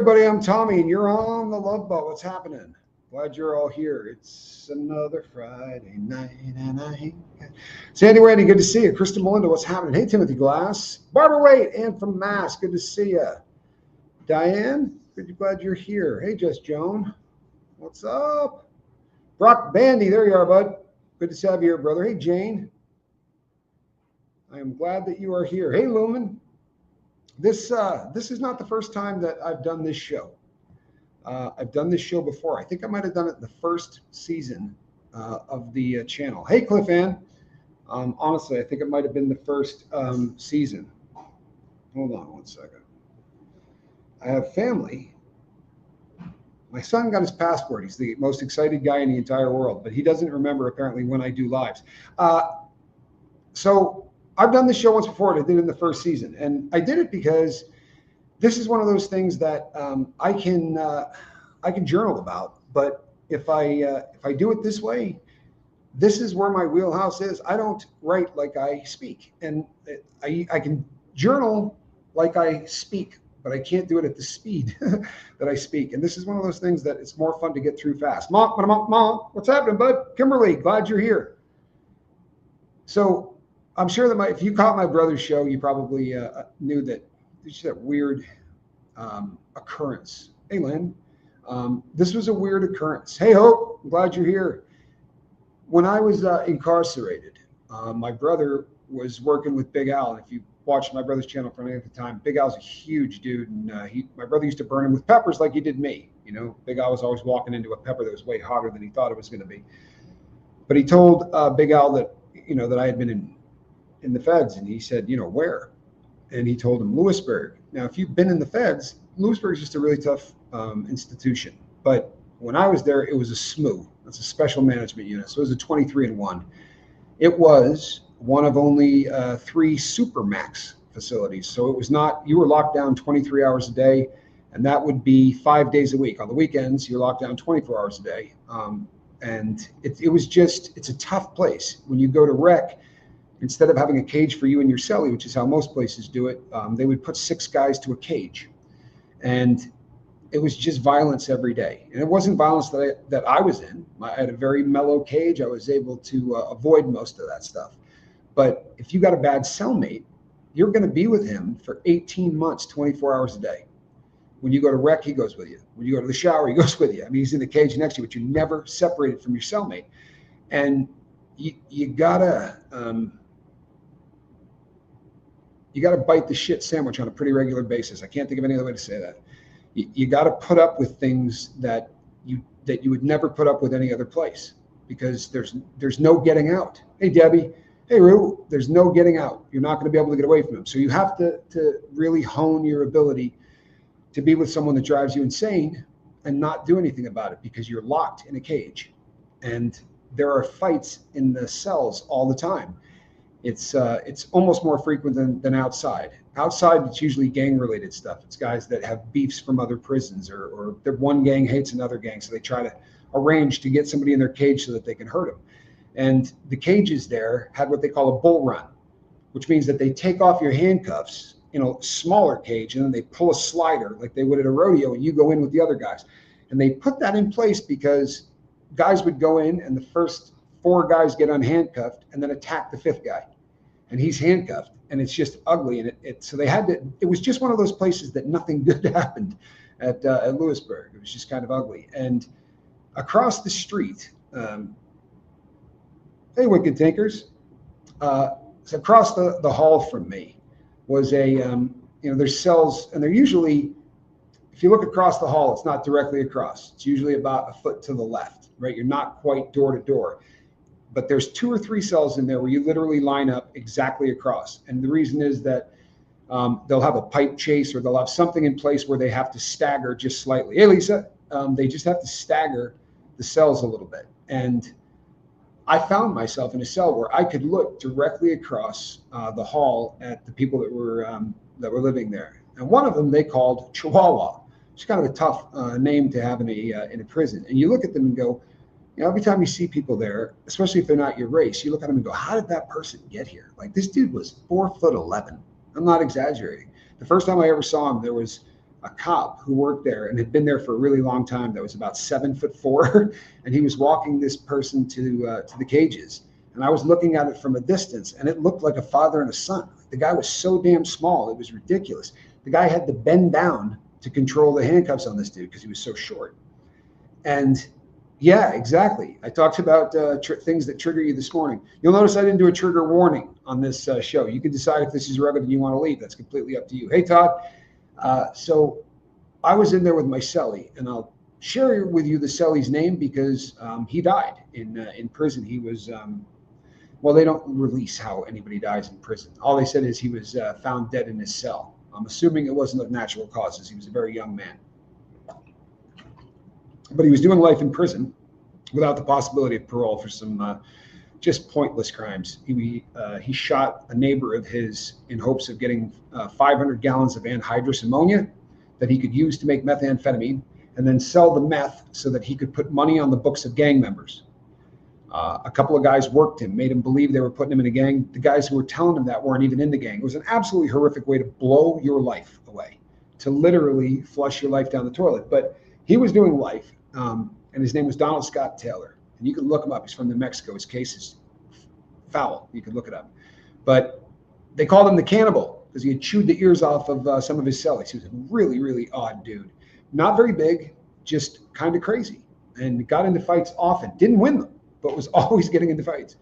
everybody, I'm Tommy, and you're on the Love Boat. What's happening? Glad you're all here. It's another Friday night, and I ain't got... Sandy Randy, good to see you. Kristen Melinda, what's happening? Hey, Timothy Glass. Barbara Waite, and from Mass, good to see you. Diane, glad you're here. Hey, Jess Joan, what's up? Brock Bandy, there you are, bud. Good to have you here, brother. Hey, Jane. I am glad that you are here. Hey, Lumen. This is not the first time that I've done this show. I've done this show before. I think I might have done it the first season of the channel. Hey, Cliff Ann. Honestly, I think it might have been the first season. Hold on one second. I have family. My son got his passport. He's the most excited guy in the entire world, but he doesn't remember apparently when I do lives. So I've done this show once before, and I did it in the first season. And I did it because this is one of those things that I can journal about. But if I do it this way, this is where my wheelhouse is. I don't write like I speak, and I can journal like I speak, but I can't do it at the speed that I speak. And this is one of those things that it's more fun to get through fast. Mom, what's happening, bud? Kimberly, glad you're here. So I'm sure that if you caught my brother's show, you probably knew that there's that weird occurrence. Hey, Lynn, this was a weird occurrence. Hey, Hope, I'm glad you're here. When I was incarcerated, my brother was working with Big Al. And if you watched my brother's channel for any of the time, Big Al's a huge dude. And my brother used to burn him with peppers like he did me. You know, Big Al was always walking into a pepper that was way hotter than he thought it was going to be. But he told Big Al that, you know, that I had been in the feds. And he said, you know, where? And he told him Lewisburg. Now, if you've been in the feds, Lewisburg is just a really tough institution. But when I was there, it was a SMU. That's a special management unit. So it was a 23-in-1. It was one of only 3 Supermax facilities. So it was not, you were locked down 23 hours a day, and that would be 5 days a week. On the weekends, you're locked down 24 hours a day. And it was just, it's a tough place. When you go to rec, instead of having a cage for you and your cellie, which is how most places do it, they would put 6 guys to a cage. And it was just violence every day. And it wasn't violence that I was in. I had a very mellow cage. I was able to avoid most of that stuff. But if you got a bad cellmate, you're going to be with him for 18 months, 24 hours a day. When you go to rec, he goes with you. When you go to the shower, he goes with you. I mean, he's in the cage next to you, but you're never separated from your cellmate. And you gotta bite the shit sandwich on a pretty regular basis. I can't think of any other way to say that. You got to put up with things that you would never put up with any other place, because there's no getting out. Hey, Debbie. Hey, Rue. There's no getting out. You're not going to be able to get away from him. So you have to really hone your ability to be with someone that drives you insane and not do anything about it, because you're locked in a cage. And there are fights in the cells all the time. It's almost more frequent than outside. Outside, it's usually gang-related stuff. It's guys that have beefs from other prisons, or their one gang hates another gang, so they try to arrange to get somebody in their cage so that they can hurt them. And the cages there had what they call a bull run, which means that they take off your handcuffs in a smaller cage, and then they pull a slider like they would at a rodeo, and you go in with the other guys. And they put that in place because guys would go in, and the first 4 guys get unhandcuffed and then attack the 5th guy. And he's handcuffed, and it's just ugly. And so they had to, it was just one of those places that nothing good happened at Lewisburg. It was just kind of ugly. And across the street, hey, Wicked Tinkers, so across the hall from me was there's cells, and they're usually, if you look across the hall, it's not directly across. It's usually about a foot to the left, right? You're not quite door to door. But there's 2 or 3 cells in there where you literally line up exactly across. And the reason is that they'll have a pipe chase, or they'll have something in place where they have to stagger just slightly. Hey, Lisa, they just have to stagger the cells a little bit. And I found myself in a cell where I could look directly across the hall at the people that were living there. And one of them they called Chihuahua. It's kind of a tough name to have in a prison. And you look at them and go, you know, every time you see people there, especially if they're not your race, you look at them and go, how did that person get here? Like, this dude was 4'11". I'm not exaggerating. The first time I ever saw him, there was a cop who worked there and had been there for a really long time that was about 7'4", and he was walking this person to the cages. And I was looking at it from a distance, and it looked like a father and a son. The guy was so damn small, it was ridiculous. The guy had to bend down to control the handcuffs on this dude because he was so short. And yeah, exactly. I talked about things that trigger you this morning. You'll notice I didn't do a trigger warning on this show. You can decide if this is rugged and you want to leave. That's completely up to you. Hey, Todd. So I was in there with my cellie, and I'll share with you the cellie's name because he died in prison. He was, well, they don't release how anybody dies in prison. All they said is he was found dead in his cell. I'm assuming it wasn't of natural causes. He was a very young man. But he was doing life in prison without the possibility of parole for some just pointless crimes. He shot a neighbor of his in hopes of getting 500 gallons of anhydrous ammonia that he could use to make methamphetamine and then sell the meth so that he could put money on the books of gang members. A couple of guys worked him, made him believe they were putting him in a gang. The guys who were telling him that weren't even in the gang. It was an absolutely horrific way to blow your life away, to literally flush your life down the toilet. But he was doing life, and his name was Donald Scott Taylor. And you can look him up. He's from New Mexico. His case is foul. You can look it up. But they called him the cannibal because he had chewed the ears off of some of his cellies. He was a really, really odd dude. Not very big, just kind of crazy. And got into fights often. Didn't win them, but was always getting into fights.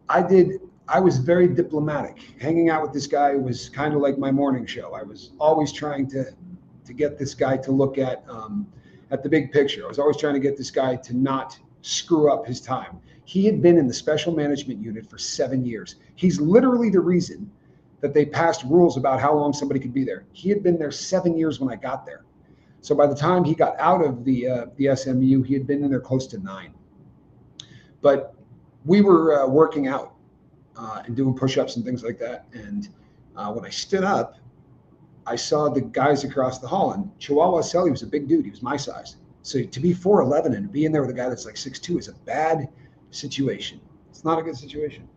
I was very diplomatic. Hanging out with this guy was kind of like my morning show. I was always trying to get this guy to look at the big picture. I was always trying to get this guy to not screw up his time. He had been in the special management unit for 7 years. He's literally the reason that they passed rules about how long somebody could be there. He had been there 7 years when I got there. So by the time he got out of the SMU, he had been in there close to 9. But we were working out and doing push-ups and things like that. And when I stood up, I saw the guys across the hall. And Chihuahua Celly was a big dude. He was my size. So to be 4'11" and be in there with a guy that's like 6'2" is a bad situation. It's not a good situation.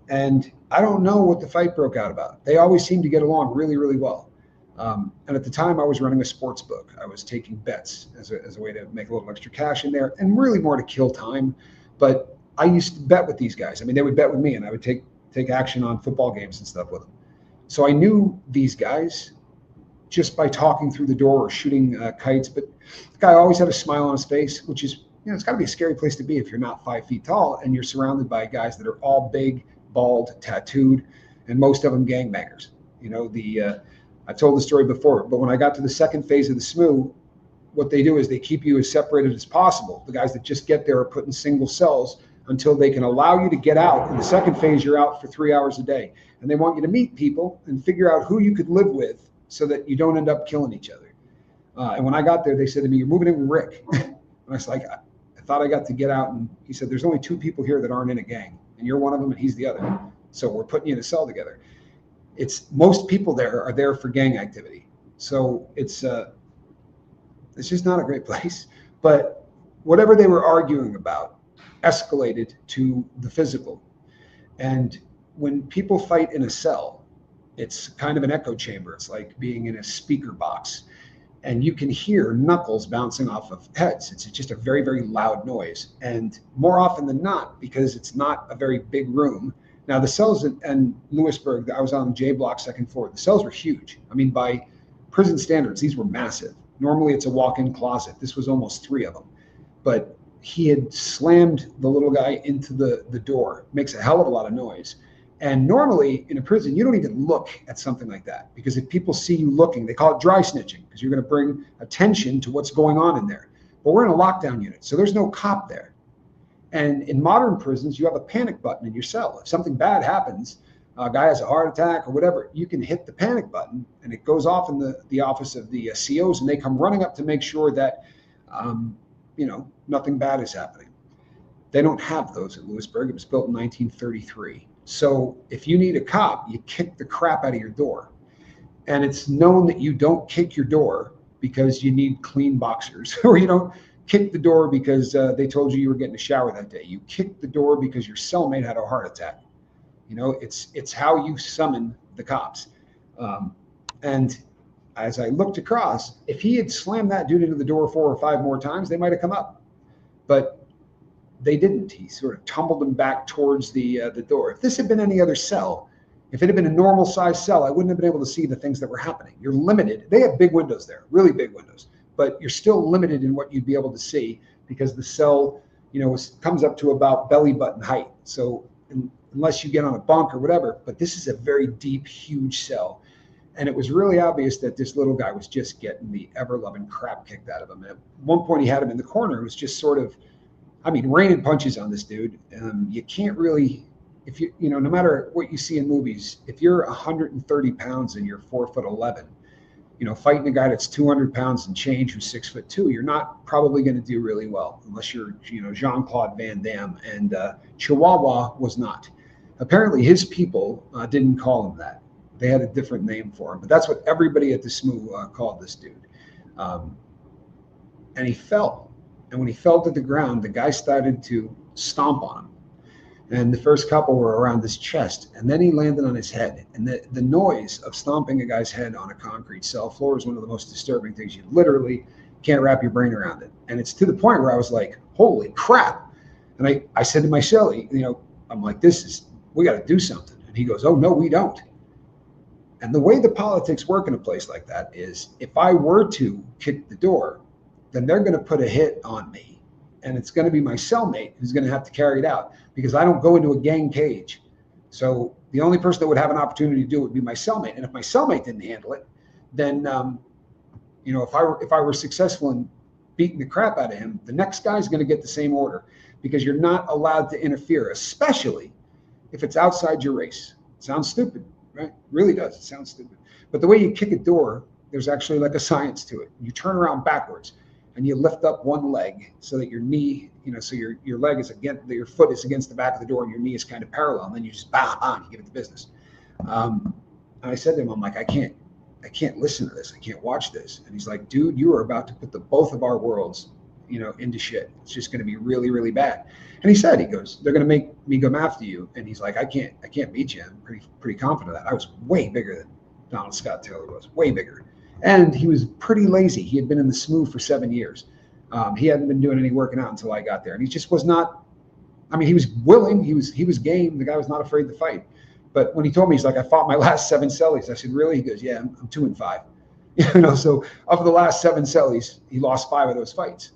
And I don't know what the fight broke out about. They always seem to get along really, really well. And at the time, I was running a sports book. I was taking bets as a way to make a little extra cash in there and really more to kill time. But I used to bet with these guys. I mean, they would bet with me, and I would take action on football games and stuff with them. So I knew these guys just by talking through the door or shooting kites. But the guy always had a smile on his face, which is, it's got to be a scary place to be if you're not 5 feet tall and you're surrounded by guys that are all big, bald, tattooed, and most of them gangbangers. I've told the story before, but when I got to the second phase of the SMU, what they do is they keep you as separated as possible. The guys that just get there are put in single cells until they can allow you to get out. In the second phase, you're out for 3 hours a day. And they want you to meet people and figure out who you could live with so that you don't end up killing each other. And when I got there, they said to me, "You're moving in with Rick." And I was like, I thought I got to get out. And he said, "There's only 2 people here that aren't in a gang. And you're one of them and he's the other. So we're putting you in a cell together." Most people there are there for gang activity. So it's just not a great place. But whatever they were arguing about escalated to the physical. And when people fight in a cell, it's kind of an echo chamber. It's like being in a speaker box. And you can hear knuckles bouncing off of heads. It's just a very, very loud noise. And more often than not, because it's not a very big room. Now, the cells in Lewisburg, I was on J block, second floor. The cells were huge. I mean, by prison standards, these were massive. Normally, it's a walk-in closet. This was almost 3 of them. But he had slammed the little guy into the door. Makes a hell of a lot of noise. And normally, in a prison, you don't even look at something like that. Because if people see you looking, they call it dry snitching. Because you're going to bring attention to what's going on in there. But we're in a lockdown unit, so there's no cop there. And in modern prisons, you have a panic button in your cell. If something bad happens, a guy has a heart attack or whatever, you can hit the panic button and it goes off in the office of the COs, and they come running up to make sure that, nothing bad is happening. They don't have those at Lewisburg. It was built in 1933. So if you need a cop, you kick the crap out of your door. And it's known that you don't kick your door because you need clean boxers, or you don't kick the door because they told you were getting a shower that day. You kick the door because your cellmate had a heart attack. It's how you summon the cops. And as I looked across, if he had slammed that dude into the door 4 or 5 more times, they might have come up. But they didn't. He sort of tumbled them back towards the door. If this had been any other cell, if it had been a normal size cell, I wouldn't have been able to see the things that were happening. You're limited. They have big windows there, really big windows, but you're still limited in what you'd be able to see because the cell, comes up to about belly button height. So unless you get on a bunk or whatever, but this is a very deep, huge cell. And it was really obvious that this little guy was just getting the ever-loving crap kicked out of him. And at one point he had him in the corner. It was just sort of, raining punches on this dude. You can't really, no matter what you see in movies, if you're 130 pounds and you're 4'11", fighting a guy that's 200 pounds and change who's 6'2", you're not probably going to do really well unless you're, Jean-Claude Van Damme. And Chihuahua was not. Apparently his people didn't call him that. They had a different name for him, but that's what everybody at the SMU called this dude. And he fell. And when he fell to the ground, the guy started to stomp on him. And the first couple were around his chest, and then he landed on his head. And the noise of stomping a guy's head on a concrete cell floor is one of the most disturbing things. You literally can't wrap your brain around it. And it's to the point where I was like, holy crap. And I said to my cellie, I'm like, we got to do something. And he goes, oh, no, we don't. And the way the politics work in a place like that is if I were to kick the door, then they're going to put a hit on me. And it's going to be my cellmate who's going to have to carry it out because I don't go into a gang cage. So the only person that would have an opportunity to do it would be my cellmate. And if my cellmate didn't handle it, then, if I were successful in beating the crap out of him, the next guy's going to get the same order because you're not allowed to interfere, especially if it's outside your race. It sounds stupid, right? It really does. It sounds stupid. But the way you kick a door, there's actually like a science to it. You turn around backwards and you lift up one leg so that your knee, so your leg is against, your foot is against the back of the door and your knee is kind of parallel. And then you just bam, you give it the business. And I said to him, I'm like, I can't listen to this. I can't watch this. And he's like, dude, you are about to put the both of our worlds, into shit. It's just going to be really, really bad. And he goes, they're going to make me come after you. And he's like, I can't beat you. I'm pretty confident of that. I was way bigger than Donald Scott Taylor was, way bigger. And he was pretty lazy. He had been in the SMU for 7 years. He hadn't been doing any working out until I got there. And he just was not, he was willing. He was game. The guy was not afraid to fight. But when he told me, he's like, I fought my last 7 cellies. I said, really? He goes, yeah, I'm 2-5. So of the last 7 cellies, he lost 5 of those fights.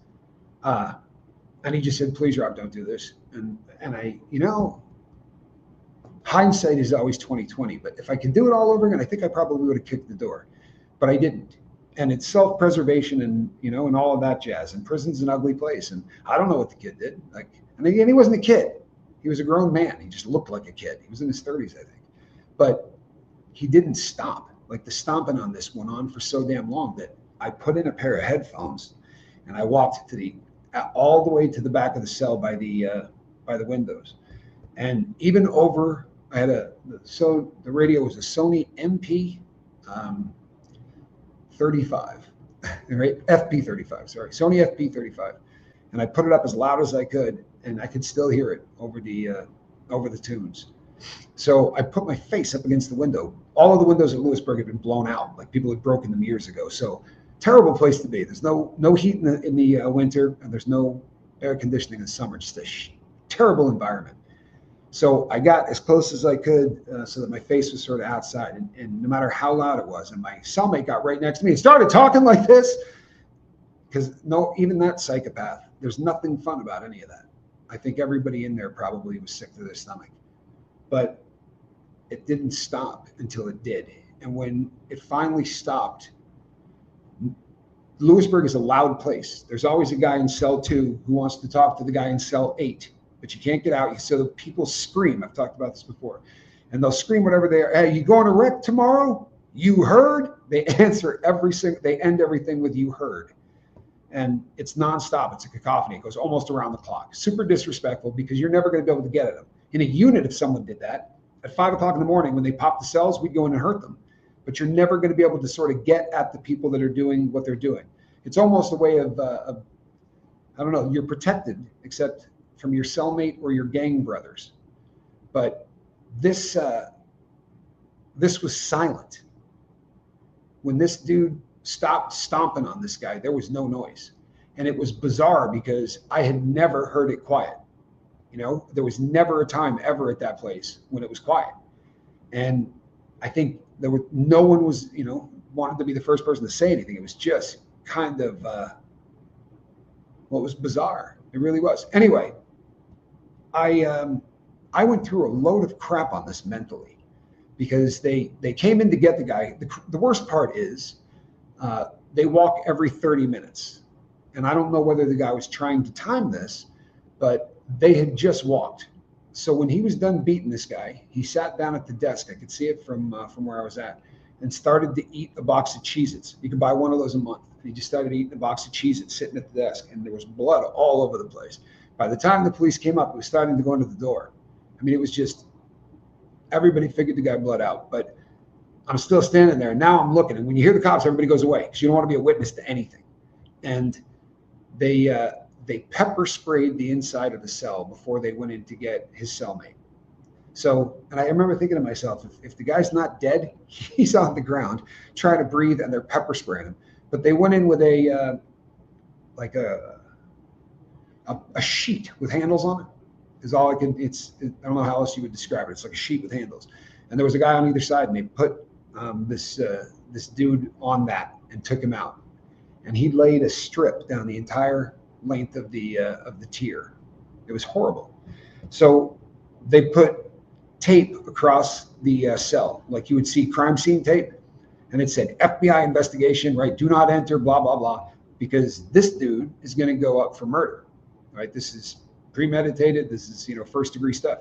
And he just said, please, Rob, don't do this. And I, hindsight is always 20/20. But if I could do it all over again, I think I probably would have kicked the door. But I didn't. And it's self-preservation and, and all of that jazz. And prison's an ugly place. And I don't know what the kid did. And he wasn't a kid. He was a grown man. He just looked like a kid. He was in his 30s, I think. But he didn't stop. Like the stomping on this went on for so damn long that I put in a pair of headphones and I walked all the way to the back of the cell by the windows. And even over, I had the radio was a Sony MP 35, right? FP35, sorry, Sony FP35. And I put it up as loud as I could, and I could still hear it over the tunes. So I put my face up against the window. All of the windows at Lewisburg had been blown out, like people had broken them years ago. So terrible place to be. There's no heat in the winter, and there's no air conditioning in the summer. Just a terrible environment. So I got as close as I could so that my face was sort of outside, and no matter how loud it was, and my cellmate got right next to me and started talking like this, because even that psychopath, there's nothing fun about any of that. I think everybody in there probably was sick to their stomach, but it didn't stop until it did. And when it finally stopped, Lewisburg is a loud place. There's always a guy in cell 2 who wants to talk to the guy in cell 8. But you can't get out. So people scream. I've talked about this before. And they'll scream whatever they are. Hey, you going to wreck tomorrow? You heard? They answer they end everything with you heard. And it's nonstop. It's a cacophony. It goes almost around the clock. Super disrespectful because you're never going to be able to get at them. In a unit, if someone did that, at 5 o'clock in the morning when they pop the cells, we'd go in and hurt them. But you're never going to be able to sort of get at the people that are doing what they're doing. It's almost a way of I don't know, you're protected, except from your cellmate or your gang brothers. But this was silent. when this dude stopped stomping on this guy, there was no noise. And it was bizarre because I had never heard it quiet. You know, there was never a time ever at that place when it was quiet. And I think no one was, you know, wanted to be the first person to say anything. It was just kind of, well, it was bizarre. It really was. Anyway, I went through a load of crap on this mentally because they came in to get the guy. The worst part is they walk every 30 minutes. And I don't know whether the guy was trying to time this, but they had just walked. So when he was done beating this guy, he sat down at the desk. I could see it from where I was at, and started to eat a box of Cheez-Its. You could buy one of those a month. He just started eating a box of Cheez-Its sitting at the desk, and there was blood all over the place. By the time the police came up, it was starting to go into the door. I mean, it was just, everybody figured the guy bled out, but I'm still standing there. And now I'm looking, and when you hear the cops, everybody goes away because you don't want to be a witness to anything. And they pepper sprayed the inside of the cell before they went in to get his cellmate. So, and I remember thinking to myself, if the guy's not dead, he's on the ground trying to breathe, and they're pepper spraying him. But they went in with a sheet with handles on it. Is all I can. I don't know how else you would describe it. It's like a sheet with handles, and there was a guy on either side, and they put this dude on that and took him out, and he laid a strip down the entire length of the tier. It was horrible. So they put tape across the cell, like you would see crime scene tape, and it said FBI investigation, right? Do not enter, blah blah blah, because this dude is going to go up for murder, right? This is premeditated. This is, you know, first degree stuff.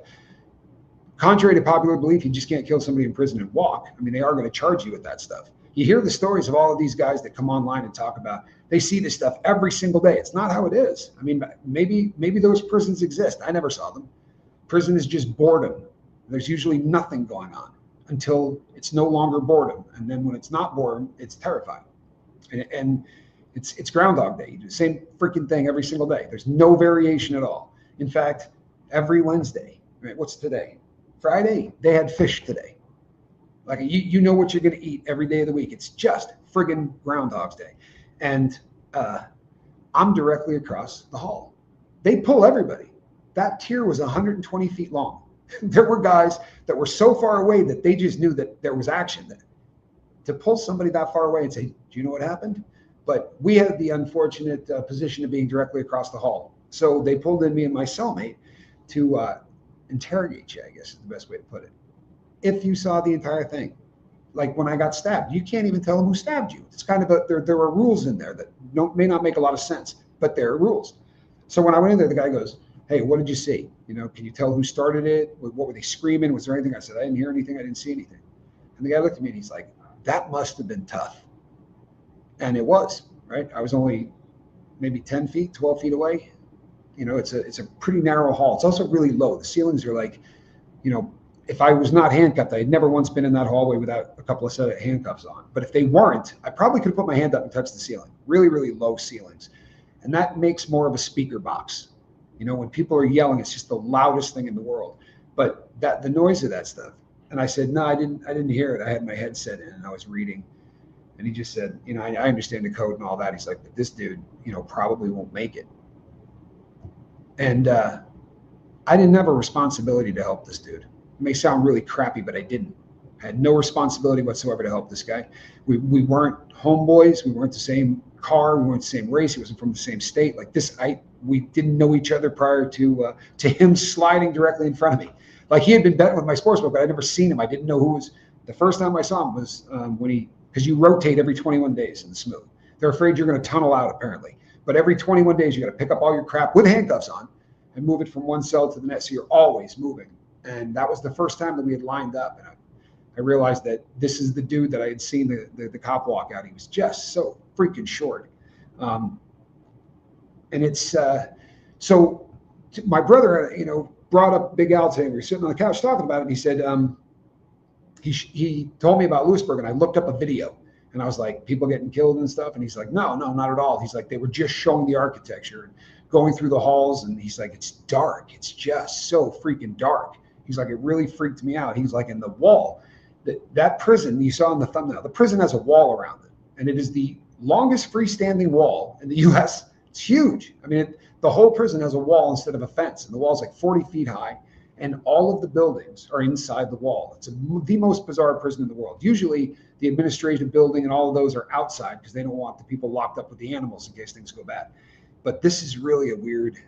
Contrary to popular belief, you just can't kill somebody in prison and walk. I mean, they are going to charge you with that stuff. You hear the stories of all of these guys that come online and talk about, they see this stuff every single day. It's not how it is. I mean, maybe those prisons exist. I never saw them. Prison is just boredom. There's usually nothing going on until it's no longer boredom. And then when it's not boredom, it's terrifying. And it's Groundhog Day. You do the same freaking thing every single day. There's no variation at all. In fact, every Wednesday, right? What's today? Friday. They had fish today. Like, you know what you're going to eat every day of the week. It's just friggin' Groundhog's Day. And I'm directly across the hall. They pull everybody. That tier was 120 feet long. There were guys that were so far away that they just knew that there was action. To pull somebody that far away and say, do you know what happened? But we had the unfortunate position of being directly across the hall. So they pulled in me and my cellmate to interrogate you, I guess is the best way to put it. If you saw the entire thing, like when I got stabbed, you can't even tell them who stabbed you. It's kind of there are rules in there that may not make a lot of sense, but there are rules. So when I went in there, the guy goes, hey, what did you see? You know, can you tell who started it? What were they screaming? Was there anything? I said, I didn't hear anything. I didn't see anything. And the guy looked at me and he's like, that must have been tough. And it was, right? I was only maybe 10 feet, 12 feet away. You know, it's a pretty narrow hall. It's also really low. The ceilings are like, you know, if I was not handcuffed, I had never once been in that hallway without a couple of set of handcuffs on. But if they weren't, I probably could have put my hand up and touched the ceiling. Really, really low ceilings. And that makes more of a speaker box. You know, when people are yelling, it's just the loudest thing in the world. But the noise of that stuff. And I said, no, I didn't hear it. I had my headset in and I was reading. And he just said, you know, I understand the code and all that. He's like, but this dude, you know, probably won't make it. And I didn't have a responsibility to help this dude. It may sound really crappy, but I didn't. I had no responsibility whatsoever to help this guy. We weren't homeboys. We weren't the same car. We weren't the same race. He wasn't from the same state. Like this, we didn't know each other prior to him sliding directly in front of me. Like he had been betting with my sports book, but I'd never seen him. I didn't know who was. The first time I saw him was because you rotate every 21 days in the smooth. They're afraid you're going to tunnel out apparently. But every 21 days, you got to pick up all your crap with handcuffs on and move it from one cell to the next. So you're always moving. And that was the first time that we had lined up. And I realized that this is the dude that I had seen the cop walk out. He was just so freaking short. And it's so my brother, you know, brought up Big Al today. We were sitting on the couch talking about it. And he said, he told me about Lewisburg, and I looked up a video. And I was like, people getting killed and stuff. And he's like, no, not at all. He's like, they were just showing the architecture and going through the halls. And he's like, it's dark. It's just so freaking dark. He's like, it really freaked me out. He's like, in the wall, That prison you saw in the thumbnail, the prison has a wall around it, and it is the longest freestanding wall in the U.S. It's huge. I mean, the whole prison has a wall instead of a fence, and the wall's like 40 feet high, and all of the buildings are inside the wall. It's the most bizarre prison in the world. Usually, the administrative building and all of those are outside because they don't want the people locked up with the animals in case things go bad. But this is really a weird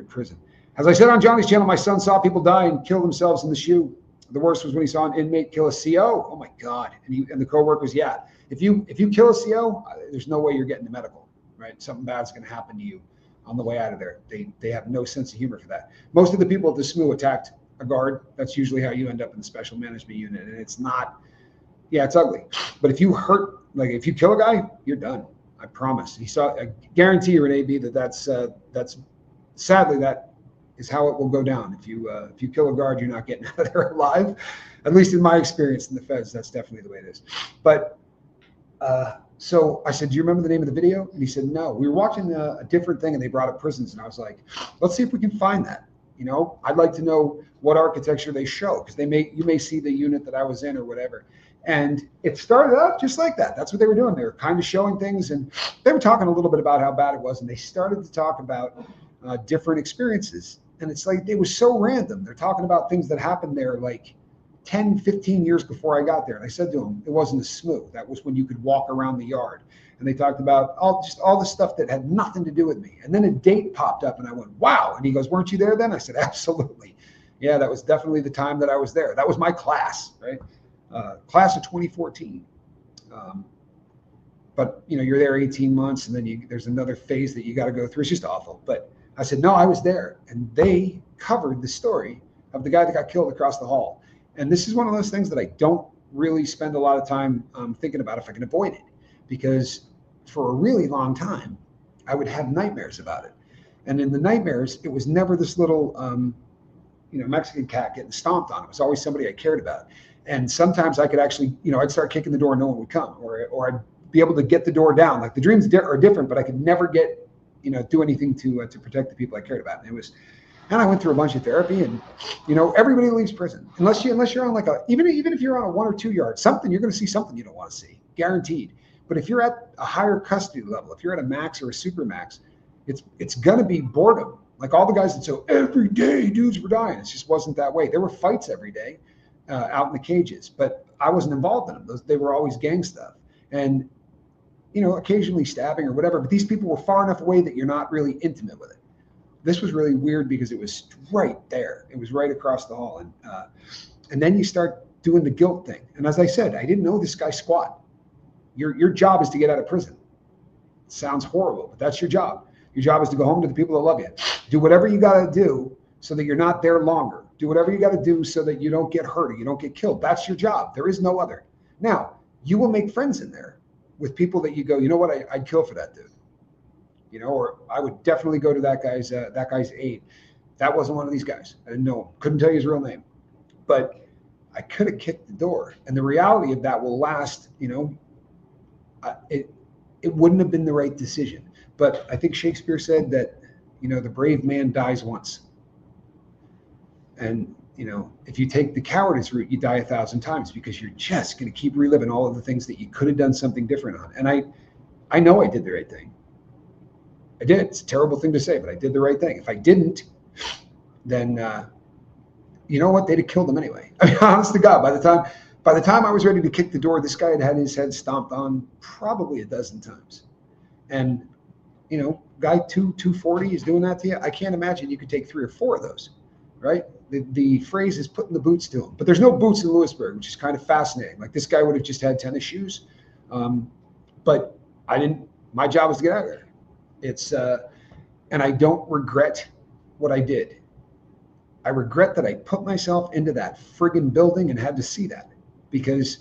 prison. As I said on Johnny's channel, my son saw people die and kill themselves in the shoe. The worst was when he saw an inmate kill a CO. Oh my God! And the coworkers, yeah. If you kill a CO, there's no way you're getting to medical, right? Something bad's going to happen to you on the way out of there. They have no sense of humor for that. Most of the people at the SMU attacked a guard. That's usually how you end up in the special management unit, and it's not. Yeah, it's ugly. But if you if you kill a guy, you're done. I promise. I guarantee you, AB, that's sadly that is how it will go down. If you kill a guard, you're not getting out of there alive. At least in my experience in the feds, that's definitely the way it is. But so I said, do you remember the name of the video? And he said, no. We were watching a different thing, and they brought up prisons, and I was like, let's see if we can find that. You know, I'd like to know what architecture they show, because you may see the unit that I was in or whatever. And it started out just like that. That's what they were doing. They were kind of showing things, and they were talking a little bit about how bad it was, and they started to talk about different experiences. And it's like, it was so random. They're talking about things that happened there like 10, 15 years before I got there. And I said to him, it wasn't a SMU. That was when you could walk around the yard. And they talked about all the stuff that had nothing to do with me. And then a date popped up, and I went, wow. And he goes, weren't you there then? I said, absolutely. Yeah, that was definitely the time that I was there. That was my class, right? Class of 2014. But you know, you're there 18 months, and then there's another phase that you got to go through. It's just awful. But I said, no, I was there. And they covered the story of the guy that got killed across the hall. And this is one of those things that I don't really spend a lot of time thinking about if I can avoid it, because for a really long time, I would have nightmares about it. And in the nightmares, it was never this little, Mexican cat getting stomped on. It was always somebody I cared about. And sometimes I could actually, I'd start kicking the door and no one would come, or I'd be able to get the door down. Like the dreams are different, but I could never get, do anything to protect the people I cared about. And I went through a bunch of therapy, and everybody leaves prison unless you're on like even if you're on a 1 or 2 yard something, you're going to see something you don't want to see, guaranteed. But if you're at a higher custody level, if you're at a max or a super max, it's going to be boredom. Like all the guys that say every day dudes were dying, it just wasn't that way. There were fights every day out in the cages, but I wasn't involved in them. They were always gang stuff, and occasionally stabbing or whatever. But these people were far enough away that you're not really intimate with it. This was really weird because it was right there. It was right across the hall. And then you start doing the guilt thing. And as I said, I didn't know this guy squat. Your job is to get out of prison. It sounds horrible, but that's your job. Your job is to go home to the people that love you. Do whatever you got to do so that you're not there longer. Do whatever you got to do so that you don't get hurt or you don't get killed. That's your job. There is no other. Now, you will make friends in there with people that you go, you know what, I'd kill for that dude. Or I would definitely go to that guy's aid. That wasn't one of these guys. I didn't know him. Couldn't tell you his real name. But I could have kicked the door. And the reality of that will last, it wouldn't have been the right decision. But I think Shakespeare said that, the brave man dies once. And, if you take the cowardice route, you die 1,000 times because you're just going to keep reliving all of the things that you could have done something different on. And I know I did the right thing. I did. It's a terrible thing to say, but I did the right thing. If I didn't, then you know what? They'd have killed him anyway. I mean, honest to God, by the time I was ready to kick the door, this guy had had his head stomped on probably a dozen times. And guy 240 is doing that to you. I can't imagine you could take 3 or 4 of those, right? The phrase is putting the boots to him, but there's no boots in Lewisburg, which is kind of fascinating. Like this guy would have just had tennis shoes, but I didn't. My job was to get out of there. And I don't regret what I did. I regret that I put myself into that friggin' building and had to see that, because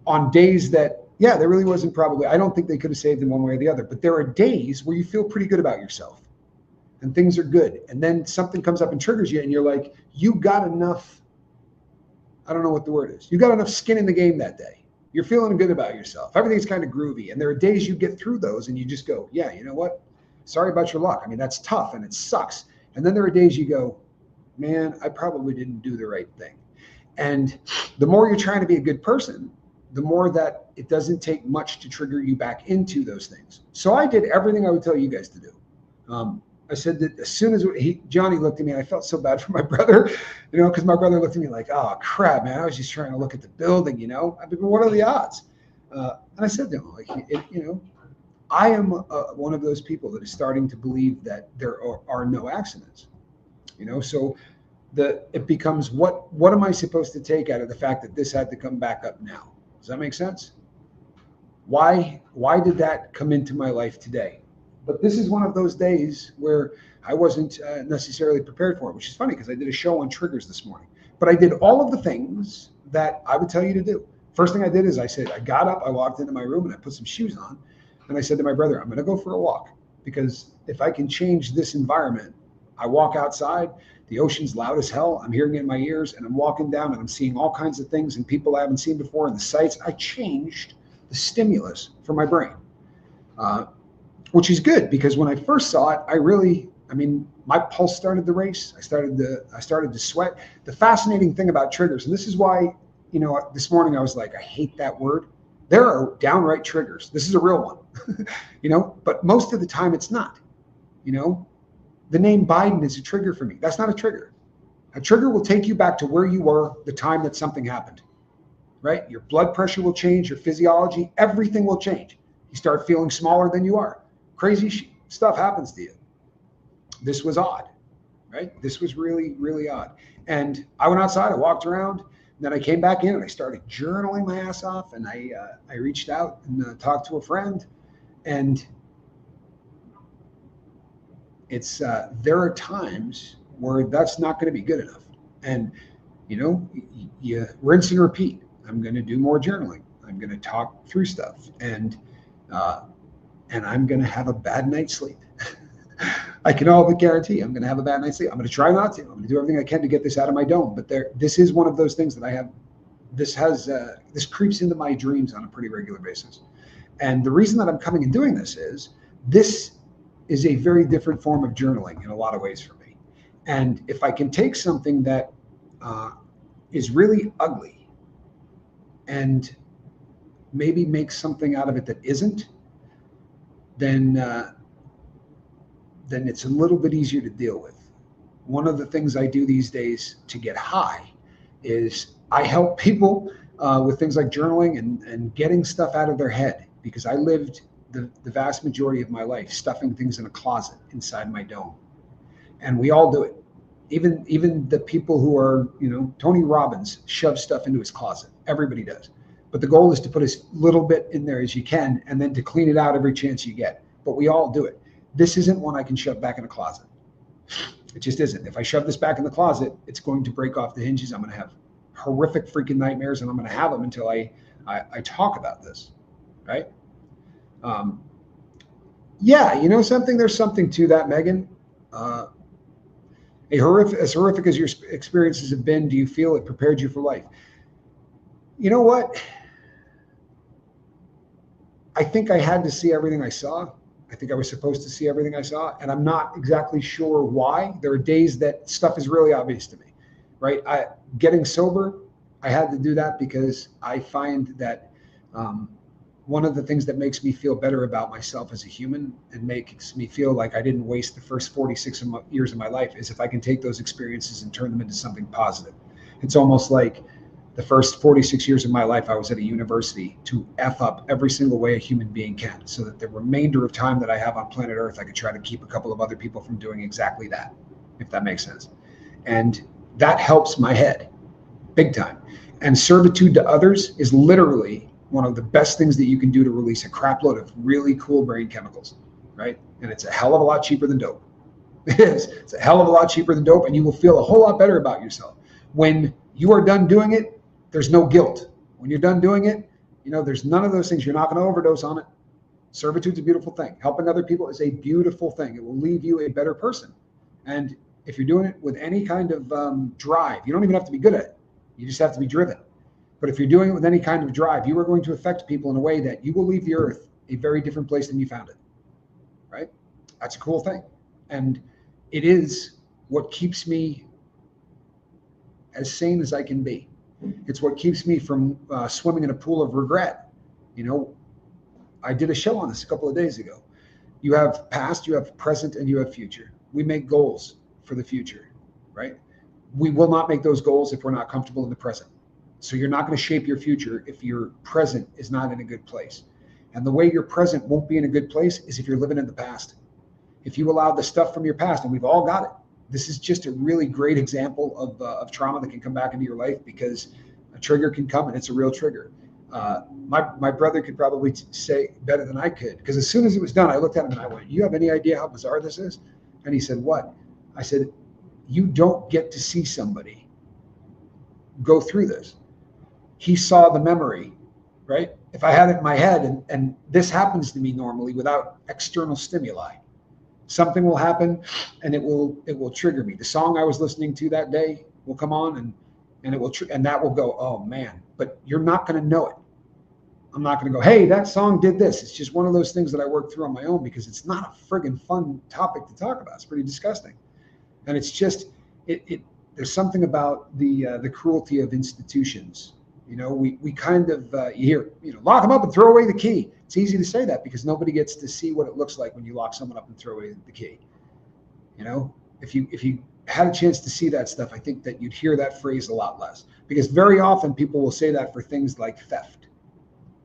on days that, there really wasn't probably, I don't think they could have saved him one way or the other, but there are days where you feel pretty good about yourself and things are good. And then something comes up and triggers you and you're like, you got enough, I don't know what the word is. You got enough skin in the game that day. You're feeling good about yourself. Everything's kind of groovy. And there are days you get through those and you just go, yeah, you know what? Sorry about your luck. I mean, that's tough and it sucks. And then there are days you go, man, I probably didn't do the right thing. And the more you're trying to be a good person, the more that it doesn't take much to trigger you back into those things. So I did everything I would tell you guys to do. I said that as soon as Johnny looked at me, and I felt so bad for my brother, because my brother looked at me like, oh crap, man, I was just trying to look at the building, I mean, what are the odds? And I said to him, like, I am one of those people that is starting to believe that there are no accidents, so it becomes what am I supposed to take out of the fact that this had to come back up now? Does that make sense? Why did that come into my life today? But this is one of those days where I wasn't necessarily prepared for it, which is funny because I did a show on triggers this morning. But I did all of the things that I would tell you to do. First thing I did is I got up, I walked into my room, and I put some shoes on. And I said to my brother, I'm going to go for a walk, because if I can change this environment, I walk outside, the ocean's loud as hell, I'm hearing it in my ears, and I'm walking down and I'm seeing all kinds of things and people I haven't seen before, and the sights. I changed the stimulus for my brain. Which is good, because when I first saw it, my pulse started to race. I started to sweat. The fascinating thing about triggers, and this is why, this morning I was like, I hate that word. There are downright triggers. This is a real one, but most of the time it's not. The name Biden is a trigger for me. That's not a trigger. A trigger will take you back to where you were the time that something happened, right? Your blood pressure will change, your physiology, everything will change. You start feeling smaller than you are. Crazy stuff happens to you. This was odd, right? This was really, really odd. And I went outside, I walked around, and then I came back in and I started journaling my ass off, and I reached out and talked to a friend, and it's there are times where that's not going to be good enough. And, you rinse and repeat. I'm going to do more journaling. I'm going to talk through stuff. And I'm going to have a bad night's sleep. I can all but guarantee I'm going to have a bad night's sleep. I'm going to try not to. I'm going to do everything I can to get this out of my dome. But this is one of those things that I have. This creeps into my dreams on a pretty regular basis. And the reason that I'm coming and doing this is a very different form of journaling in a lot of ways for me. And if I can take something that is really ugly and maybe make something out of it that isn't, then it's a little bit easier to deal with. One of the things I do these days to get high is I help people with things like journaling and getting stuff out of their head, because I lived the vast majority of my life stuffing things in a closet inside my dome. And we all do it. Even the people who are, Tony Robbins shoves stuff into his closet. Everybody does. But the goal is to put as little bit in there as you can, and then to clean it out every chance you get. But we all do it. This isn't one I can shove back in a closet. It just isn't. If I shove this back in the closet, it's going to break off the hinges. I'm going to have horrific freaking nightmares, and I'm going to have them until I talk about this, right? Something. There's something to that, Megan. As horrific as your experiences have been, do you feel it prepared you for life? You know what? I think I had to see everything I saw. I think I was supposed to see everything I saw, and I'm not exactly sure why. There are days that stuff is really obvious to me, right? Getting sober, I had to do that because I find that one of the things that makes me feel better about myself as a human and makes me feel like I didn't waste the first 46 years of my life is if I can take those experiences and turn them into something positive. It's almost like the first 46 years of my life, I was at a university to F up every single way a human being can, so that the remainder of time that I have on planet Earth, I could try to keep a couple of other people from doing exactly that, if that makes sense. And that helps my head big time. And servitude to others is literally one of the best things that you can do to release a crap load of really cool brain chemicals, right? And it's a hell of a lot cheaper than dope. It is. It's a hell of a lot cheaper than dope, and you will feel a whole lot better about yourself. When you are done doing it, there's no guilt. When you're done doing it, there's none of those things. You're not going to overdose on it. Servitude's a beautiful thing. Helping other people is a beautiful thing. It will leave you a better person. And if you're doing it with any kind of drive, you don't even have to be good at it. You just have to be driven. But if you're doing it with any kind of drive, you are going to affect people in a way that you will leave the earth a very different place than you found it, right? That's a cool thing. And it is what keeps me as sane as I can be. It's what keeps me from swimming in a pool of regret. You know, I did a show on this a couple of days ago. You have past, you have present, and you have future. We make goals for the future, right? We will not make those goals if we're not comfortable in the present. So you're not going to shape your future if your present is not in a good place. And the way your present won't be in a good place is if you're living in the past. If you allow the stuff from your past, and we've all got it. This is just a really great example of trauma that can come back into your life, because a trigger can come, and it's a real trigger. My brother could probably say better than I could, because as soon as it was done, I looked at him and I went, "You have any idea how bizarre this is?" And he said, "What?" I said, "You don't get to see somebody go through this." He saw the memory, right? If I had it in my head, and this happens to me normally without external stimuli, something will happen and it will trigger me. The song I was listening to that day will come on, and it will and that will go, "Oh man," but you're not going to know it. I'm not going to go, "Hey, that song did this." It's just one of those things that I work through on my own, because it's not a friggin' fun topic to talk about. It's pretty disgusting. And it's just, there's something about the cruelty of institutions. You know, we kind of, you hear, lock them up and throw away the key. It's easy to say that because nobody gets to see what it looks like when you lock someone up and throw away the key. You know, if you had a chance to see that stuff, I think that you'd hear that phrase a lot less, because very often people will say that for things like theft,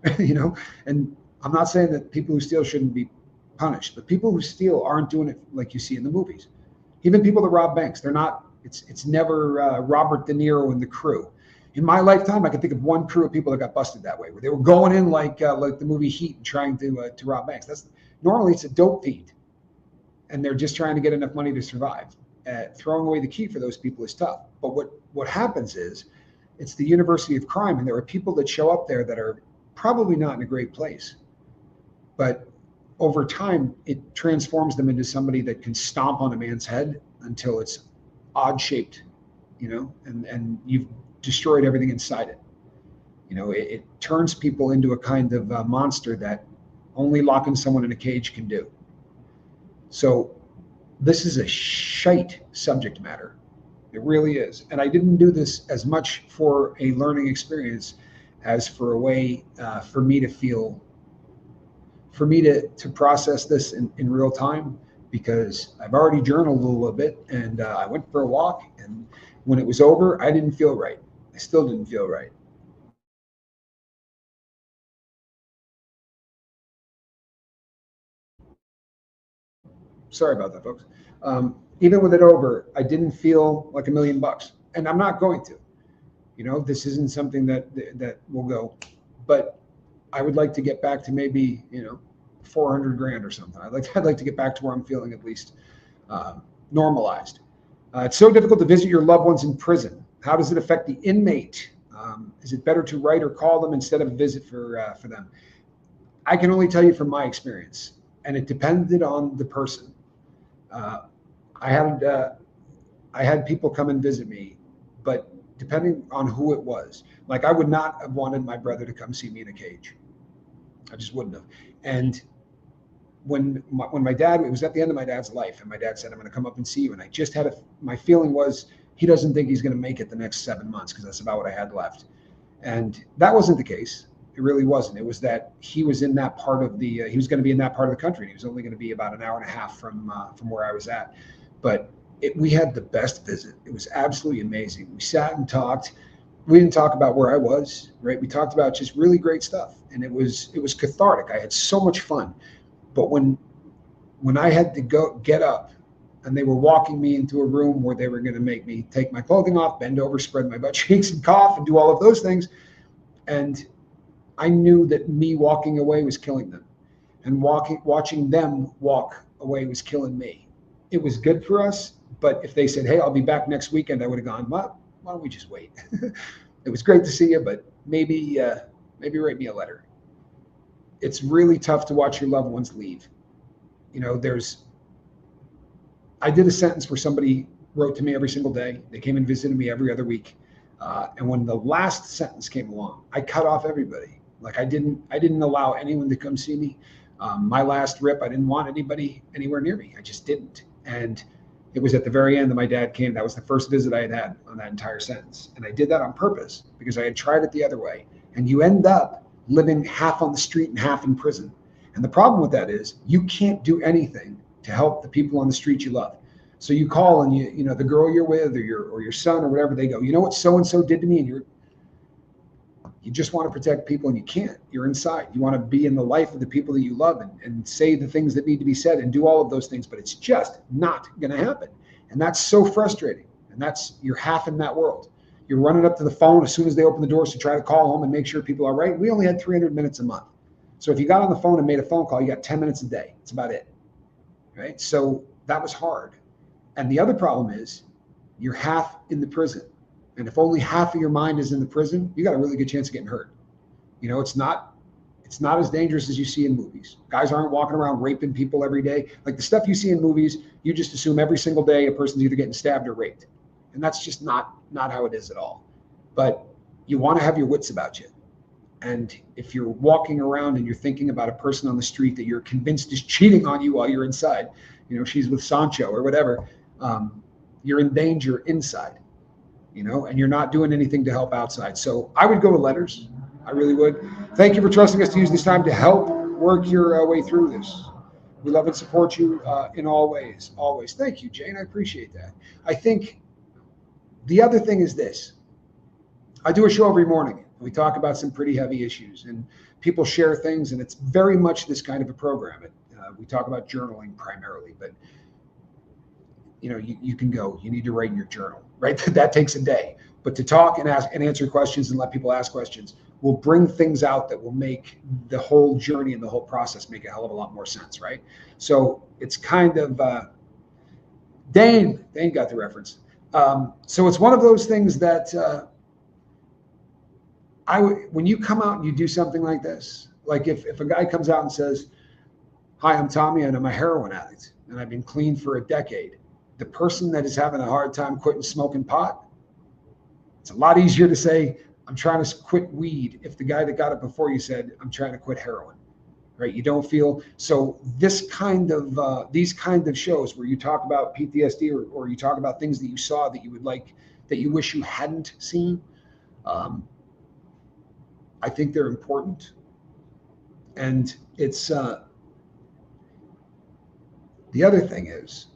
and I'm not saying that people who steal shouldn't be punished, but people who steal aren't doing it like you see in the movies. Even people that rob banks, they're not, it's never Robert De Niro and the crew. In my lifetime, I can think of one crew of people that got busted that way, where they were going in like the movie Heat and trying to rob banks. That's normally it's a dope fiend, and they're just trying to get enough money to survive. Throwing away the key for those people is tough. But what happens is, it's the university of crime, and there are people that show up there that are probably not in a great place, but over time it transforms them into somebody that can stomp on a man's head until it's odd shaped, and you've destroyed everything inside it. It turns people into a kind of monster that only locking someone in a cage can do. So this is a shite subject matter. It really is. And I didn't do this as much for a learning experience as for a way for me to feel, for me to process this in real time, because I've already journaled a little bit, and I went for a walk, and when it was over, I didn't feel right. I still didn't feel right. Sorry about that, folks. Even with it over, I didn't feel like $1,000,000, and I'm not going to. This isn't something that will go, but I would like to get back to maybe 400 grand or something. I'd like to get back to where I'm feeling at least normalized. It's so difficult to visit your loved ones in prison. How does it affect the inmate? Is it better to write or call them instead of visit for them? I can only tell you from my experience, and it depended on the person. I had people come and visit me, but depending on who it was, like I would not have wanted my brother to come see me in a cage. I just wouldn't have. And when my dad, it was at the end of my dad's life, and my dad said, "I'm going to come up and see you," and I just had my feeling was he doesn't think he's going to make it the next 7 months, because that's about what I had left. And that wasn't the case. It really wasn't. It was that he was in that part of the he was going to be in that part of the country, and he was only going to be about an hour and a half from where I was at. But we had the best visit. It was absolutely amazing. We sat and talked. We didn't talk about where I was, right? We talked about just really great stuff, and it was cathartic. I had so much fun. But when I had to get up, and they were walking me into a room where they were going to make me take my clothing off, bend over, spread my butt cheeks, and cough, and do all of those things, and I knew that me walking away was killing them, and watching them walk away was killing me. It was good for us, but if they said, "Hey, I'll be back next weekend," I would have gone, "Well, why don't we just wait?" It was great to see you, but maybe write me a letter. It's really tough to watch your loved ones leave. I did a sentence where somebody wrote to me every single day. They came and visited me every other week. And when the last sentence came along, I cut off everybody. Like I didn't allow anyone to come see me. My last rip, I didn't want anybody anywhere near me. I just didn't. And It was at the very end that my dad came. That was the first visit I had had on that entire sentence. And I did that on purpose because I had tried it the other way. And you end up living half on the street and half in prison. And the problem with that is you can't do anything to help the people on the street you love. So you call and you know, the girl you're with or your son or whatever, they go, you know what so-and-so did to me? And you just want to protect people and you can't. You're inside. You want to be in the life of the people that you love and say the things that need to be said and do all of those things, but it's just not going to happen. And that's so frustrating. And you're half in that world. You're running up to the phone as soon as they open the doors to try to call home and make sure people are right. We only had 300 minutes a month. So if you got on the phone and made a phone call, you got 10 minutes a day. That's about it. Right? So that was hard. And the other problem is you're half in the prison. And if only half of your mind is in the prison, you got a really good chance of getting hurt. You know, it's not as dangerous as you see in movies. Guys aren't walking around raping people every day. Like the stuff you see in movies, you just assume every single day a person's either getting stabbed or raped. And that's just not how it is at all. But you want to have your wits about you. And if you're walking around and you're thinking about a person on the street that you're convinced is cheating on you while you're inside, you know, she's with Sancho or whatever, you're in danger inside. You know, and you're not doing anything to help outside. So I would go with letters. I really would. Thank you for trusting us to use this time to help work your way through this. We love and support you in all ways, always. Thank you, Jane. I appreciate that. I think the other thing is this. I do a show every morning. We talk about some pretty heavy issues and people share things, and it's very much this kind of a program. We talk about journaling primarily, but you know, you can go, you need to write in your journal, right? That takes a day. But to talk and ask and answer questions and let people ask questions will bring things out that will make the whole journey and the whole process make a hell of a lot more sense, right? So it's kind of, Dane got the reference. So it's one of those things that when you come out and you do something like this, like if a guy comes out and says, hi, I'm Tommy and I'm a heroin addict and I've been clean for a decade. The person that is having a hard time quitting smoking pot, it's a lot easier to say, I'm trying to quit weed if the guy that got it before you said, I'm trying to quit heroin, right? You don't feel, so these kind of shows where you talk about PTSD or you talk about things that you saw that you would like, that you wish you hadn't seen, I think they're important. And it's, the other thing is,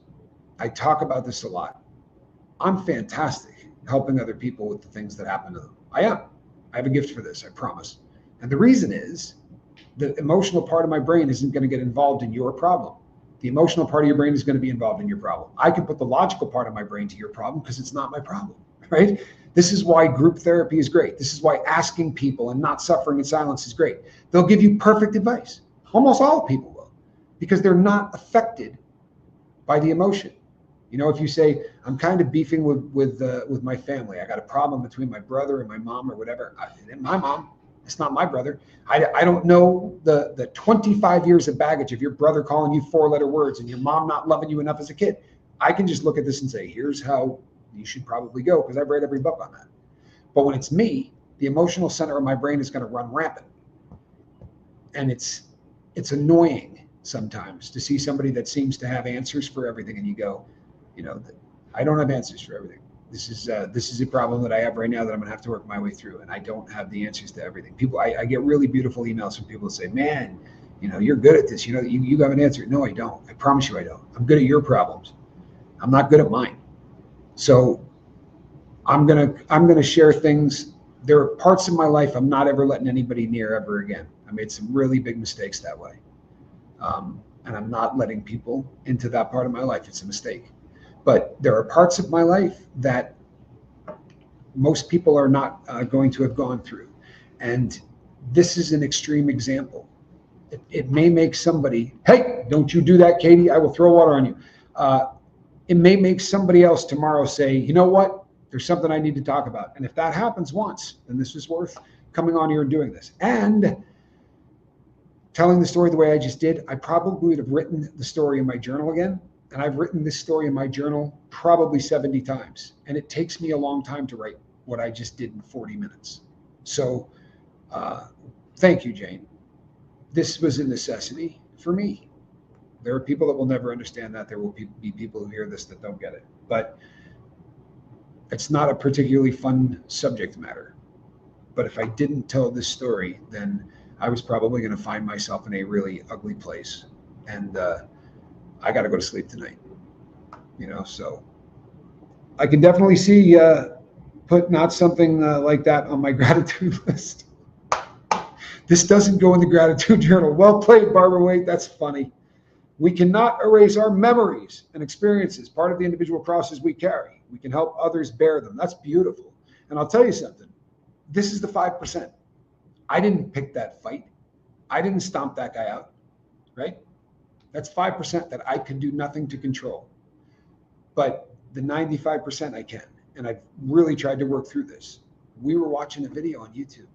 I talk about this a lot. I'm fantastic helping other people with the things that happen to them. I am. I have a gift for this, I promise. And the reason is the emotional part of my brain isn't going to get involved in your problem. The emotional part of your brain is going to be involved in your problem. I can put the logical part of my brain to your problem because it's not my problem, right? This is why group therapy is great. This is why asking people and not suffering in silence is great. They'll give you perfect advice. Almost all people will, because they're not affected by the emotion. You know, if you say, I'm kind of beefing with my family, I got a problem between my brother and my mom or whatever. My mom, it's not my brother. I don't know the 25 years of baggage of your brother calling you 4-letter words and your mom not loving you enough as a kid. I can just look at this and say, here's how you should probably go, because I've read every book on that. But when it's me, the emotional center of my brain is going to run rampant. And it's annoying sometimes to see somebody that seems to have answers for everything, and you go, you know, I don't have answers for everything. This is a problem that I have right now that I'm gonna have to work my way through, and I don't have the answers to everything. People, I get really beautiful emails from people that say, man, you know, you're good at this. You know, you have an answer. No, I don't. I promise you I don't. I'm good at your problems. I'm not good at mine. So I'm gonna share things. There are parts of my life I'm not ever letting anybody near ever again. I made some really big mistakes that way. And I'm not letting people into that part of my life. It's a mistake. But there are parts of my life that most people are not going to have gone through. And this is an extreme example. It may make somebody, hey, don't you do that, Katie, I will throw water on you. It may make somebody else tomorrow say, you know what, there's something I need to talk about. And if that happens once, then this is worth coming on here and doing this. And telling the story the way I just did, I probably would have written the story in my journal again. And I've written this story in my journal probably 70 times. And it takes me a long time to write what I just did in 40 minutes. So thank you, Jane. This was a necessity for me. There are people that will never understand that. There will be people who hear this that don't get it. But it's not a particularly fun subject matter. But if I didn't tell this story, then I was probably going to find myself in a really ugly place. And I got to go to sleep tonight. So I can definitely see put not something like that on my gratitude list. This doesn't go in the gratitude journal. Well played, Barbara Waite. That's funny. We cannot erase our memories and experiences, part of the individual crosses we carry. We can help others bear them. That's beautiful. And I'll tell you something. This is the 5%. I didn't pick that fight. I didn't stomp that guy out, right? That's 5% that I could do nothing to control. But the 95% I can. And I've really tried to work through this. We were watching a video on YouTube,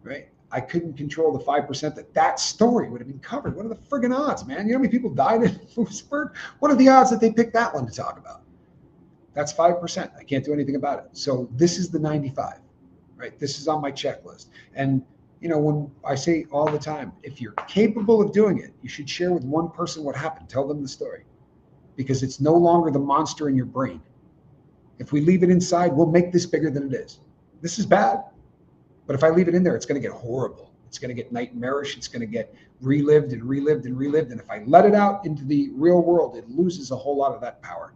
right? I couldn't control the 5% that story would have been covered. What are the friggin' odds, man? You know how many people died in Lewisburg? What are the odds that they picked that one to talk about? That's 5%. I can't do anything about it. So this is the 95, right? This is on my checklist. And, when I say all the time, if you're capable of doing it, you should share with one person what happened. Tell them the story, because it's no longer the monster in your brain. If we leave it inside, we'll make this bigger than it is. This is bad. But if I leave it in there, it's going to get horrible. It's going to get nightmarish. It's going to get relived and relived and relived. And if I let it out into the real world, it loses a whole lot of that power.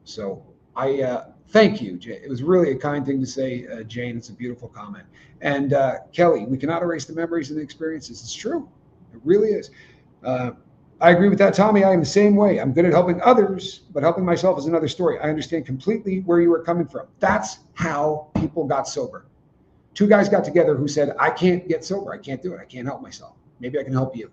So I thank you, Jay. It was really a kind thing to say, Jane. It's a beautiful comment. And Kelly, we cannot erase the memories and the experiences. It's true. It really is. I agree with that, Tommy. I am the same way. I'm good at helping others, but helping myself is another story. I understand completely where you are coming from. That's how people got sober. Two guys got together who said, I can't get sober. I can't do it. I can't help myself. Maybe I can help you.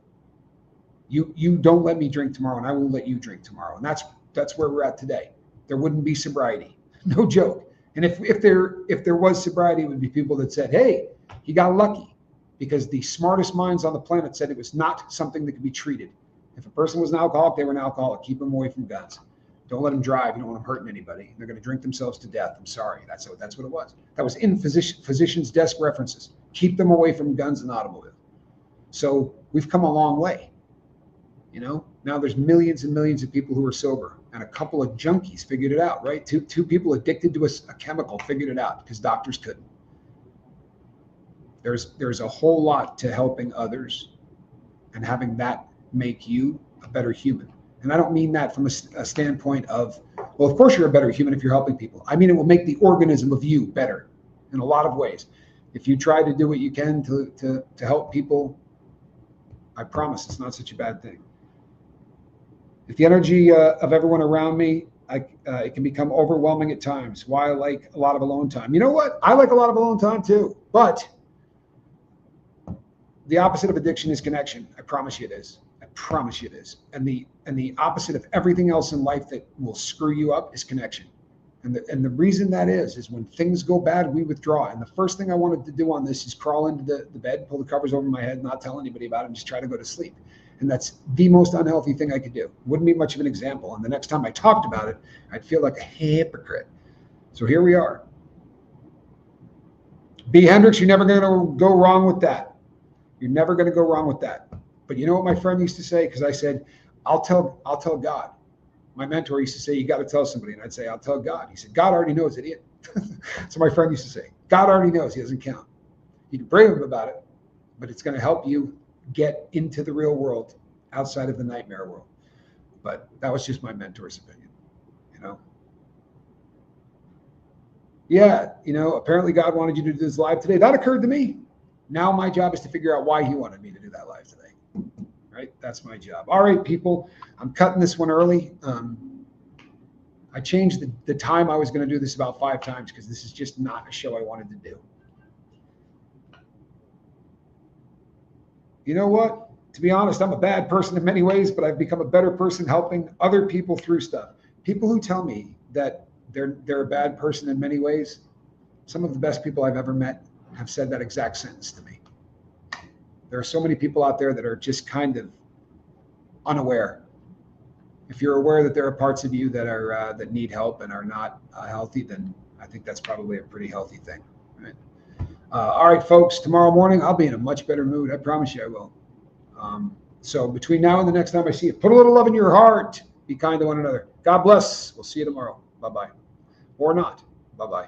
You don't let me drink tomorrow, and I won't let you drink tomorrow. And that's where we're at today. There wouldn't be sobriety. No joke. And if there was sobriety, it would be people that said, hey, he got lucky, because the smartest minds on the planet said it was not something that could be treated. If a person was an alcoholic, they were an alcoholic. Keep them away from guns. Don't let them drive. You don't want them hurting anybody. They're going to drink themselves to death. I'm sorry. That's what it was. That was in physicians' desk references. Keep them away from guns and automobiles. So we've come a long way. Now there's millions and millions of people who are sober, and a couple of junkies figured it out, right? Two people addicted to a chemical figured it out because doctors couldn't. There's a whole lot to helping others and having that make you a better human. And I don't mean that from a standpoint of, well, of course you're a better human if you're helping people. I mean, it will make the organism of you better in a lot of ways. If you try to do what you can to help people, I promise it's not such a bad thing. If the energy of everyone around me, it can become overwhelming at times. Why I like a lot of alone time. You know what? I like a lot of alone time too. But the opposite of addiction is connection. I promise you it is. I promise you it is. And the opposite of everything else in life that will screw you up is connection. And the reason that is when things go bad, we withdraw. And the first thing I wanted to do on this is crawl into the bed, pull the covers over my head, not tell anybody about it, and just try to go to sleep. And that's the most unhealthy thing I could do. Wouldn't be much of an example. And the next time I talked about it, I'd feel like a hypocrite. So here we are. B. Hendricks, you're never going to go wrong with that. You're never going to go wrong with that. But you know what my friend used to say? Because I said, I'll tell God. My mentor used to say, you got to tell somebody. And I'd say, I'll tell God. He said, God already knows, idiot. So my friend used to say, God already knows. He doesn't count. You can pray him about it, but it's going to help you get into the real world outside of the nightmare world. But that was just my mentor's opinion, Yeah, apparently God wanted you to do this live today. That occurred to me. Now my job is to figure out why he wanted me to do that live today. Right? That's my job. All right, people, I'm cutting this one early. I changed the time I was going to do this about 5 times because this is just not a show I wanted to do. You know what? To be honest, I'm a bad person in many ways, but I've become a better person helping other people through stuff. People who tell me that they're a bad person in many ways, some of the best people I've ever met have said that exact sentence to me. There are so many people out there that are just kind of unaware. If you're aware that there are parts of you that are that need help and are not healthy, then I think that's probably a pretty healthy thing. Right? All right, folks, tomorrow morning I'll be in a much better mood. I promise you I will. So between now and the next time I see you, put a little love in your heart. Be kind to one another. God bless. We'll see you tomorrow. Bye-bye. Or not. Bye-bye.